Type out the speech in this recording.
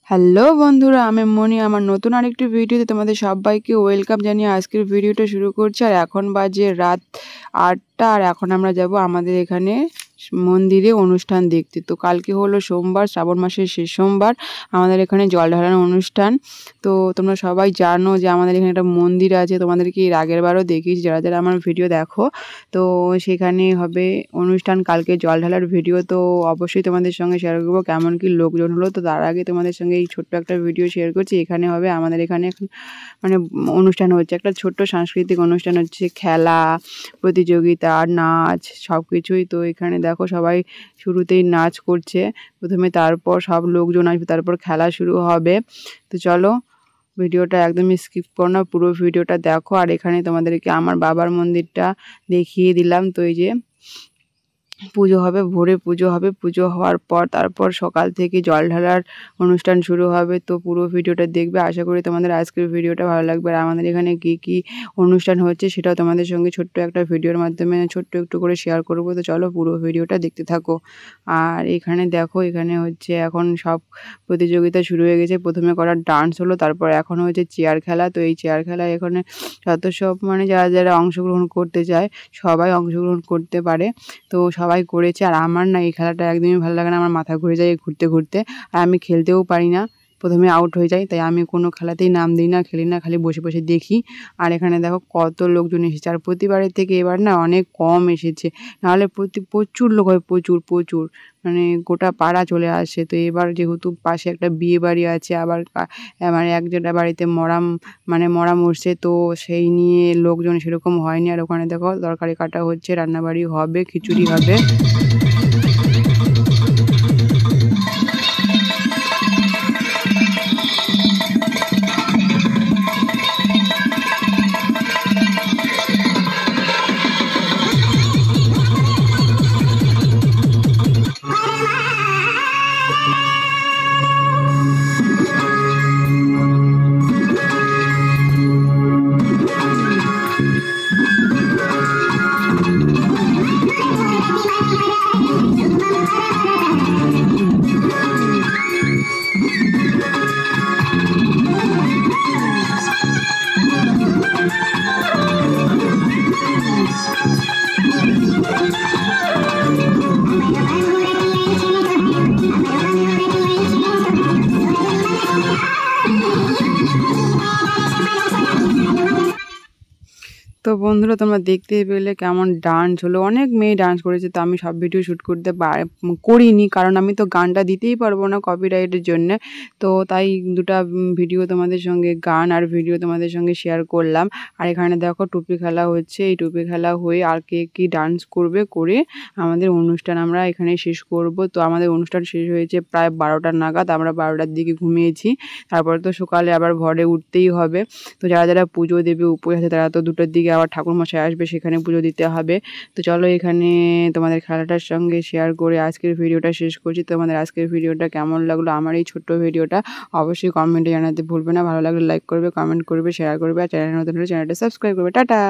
Hello বন্ধুরা, আমি মনি। আমার নতুন আরেকটি ভিডিওতে তোমাদের সবাইকে ওয়েলকাম জানিয়ে আজকের ভিডিওটা শুরু করছি। আর এখন বাজে রাত 8টা, আর এখন আমরা যাব আমাদের এখানে মন্দিরে অনুষ্ঠান দেখতে। তো কালকে হলো সোমবার, শ্রাবণ মাসের শেষ সোমবার, আমাদের এখানে জল ঢালানোর অনুষ্ঠান। তো তোমরা সবাই জানো যে আমাদের এখানে একটা মন্দির আছে, তোমাদেরকে এর আগের বারও দেখিয়েছি যারা যারা আমার ভিডিও দেখো। তো সেখানে হবে অনুষ্ঠান কালকে জল ঢালার ভিডিও, তো অবশ্যই তোমাদের সঙ্গে শেয়ার করবো কেমন কি লোকজন হলো। তো তার আগে তোমাদের সঙ্গে এই ছোট্ট একটা ভিডিও শেয়ার করছি। এখানে হবে আমাদের এখানে মানে অনুষ্ঠান হচ্ছে, একটা ছোট্ট সাংস্কৃতিক অনুষ্ঠান হচ্ছে, খেলা প্রতিযোগিতা নাচ সব কিছুই। তো এখানে দেখো সবাই শুরুতেই নাচ করছে প্রথমে, তারপর সব লোকজন আসবে, তারপর খেলা শুরু হবে। তো চলো ভিডিওটা একদমই স্কিপ করো না, পুরো ভিডিওটা দেখো। আর এখানে তোমাদেরকে আমার বাবার মন্দিরটা দেখিয়ে দিলাম। তো এই যে পুজো হবে, ভোরে পুজো হবে, পুজো হওয়ার পর তারপর সকাল থেকে জল ঢালার অনুষ্ঠান শুরু হবে। তো পুরো ভিডিওটা দেখবে, আশা করি তোমাদের আজকের ভিডিওটা ভালো লাগবে। আর আমাদের এখানে কী কী অনুষ্ঠান হচ্ছে সেটাও তোমাদের সঙ্গে ছোট্ট একটা ভিডিওর মাধ্যমে ছোট্ট একটু করে শেয়ার করবো। তো চলো পুরো ভিডিওটা দেখতে থাকো। আর এখানে দেখো, এখানে হচ্ছে এখন সব প্রতিযোগিতা শুরু হয়ে গেছে। প্রথমে করা ডান্স হলো, তারপর এখন হচ্ছে চেয়ার খেলা। তো এই চেয়ার খেলায় এখানে যত সব মানে যারা যারা অংশগ্রহণ করতে চায় সবাই অংশগ্রহণ করতে পারে। তো সবাই করেছে। আর আমার না এই খেলাটা একদমই ভালো লাগে না, আমার মাথা ঘুরে যায় ঘুরতে ঘুরতে, আর আমি খেলতেও পারি না, প্রথমে আউট হয়ে যাই। তাই আমি কোনো খেলাতেই নাম দিই না, খেলি না, খালি বসে বসে দেখি। আর এখানে দেখো কত লোকজন এসেছে, আর প্রতিবারের থেকে এবার না অনেক কম এসেছে, নাহলে প্রচুর লোক হয়, প্রচুর প্রচুর, মানে গোটা পাড়া চলে আসে। তো এবার যেহেতু পাশে একটা বিয়ে বাড়ি আছে, আবার মানে একজনের বাড়িতে মরা মরছে, তো সেই নিয়ে লোকজন সেরকম হয়নি। আর ওখানে দেখো তরকারি কাটা হচ্ছে, রান্নাবাড়ি হবে, খিচুড়ি হবে। তো বন্ধুরা তোমরা দেখতে পেলে কেমন ডান্স হলো, অনেক মেয়ে ডান্স করেছে। তো আমি সব ভিডিও শ্যুট করতে করিনি, কারণ আমি তো গানটা দিতেই পারবো না কপিরাইটের জন্য। তো তাই দুটো ভিডিও তোমাদের সঙ্গে, গান আর ভিডিও তোমাদের সঙ্গে শেয়ার করলাম। আর এখানে দেখো টুপি খেলা হচ্ছে, এই টুপি খেলা হয়ে আর কে কী ডান্স করবে করে আমাদের অনুষ্ঠান আমরা এখানে শেষ করব। তো আমাদের অনুষ্ঠান শেষ হয়েছে প্রায় 12টা নাগাদ, আমরা 12টার দিকে ঘুমিয়েছি। তারপরে তো সকালে আবার ভোরে উঠতেই হবে। তো যারা যারা পুজো দেবে উপোস আছে তারা তো 2টার দিকে আবার ঠাকুরমশাই আসবে, সেখানে পুজো দিতে হবে। তো চলো এখানে তোমাদের খেলাটার সঙ্গে শেয়ার করে আজকের ভিডিওটা শেষ করছি। তোমাদের আজকের ভিডিওটা কেমন লাগলো আমার এই ছোট্ট ভিডিওটা অবশ্যই কমেন্টে জানাতে ভুলবে না। ভালো লাগলে লাইক করবে, কমেন্ট করবে, শেয়ার করবে, আর চ্যানেল নতুন হলে চ্যানেলটা সাবস্ক্রাইব করবে। টাটা।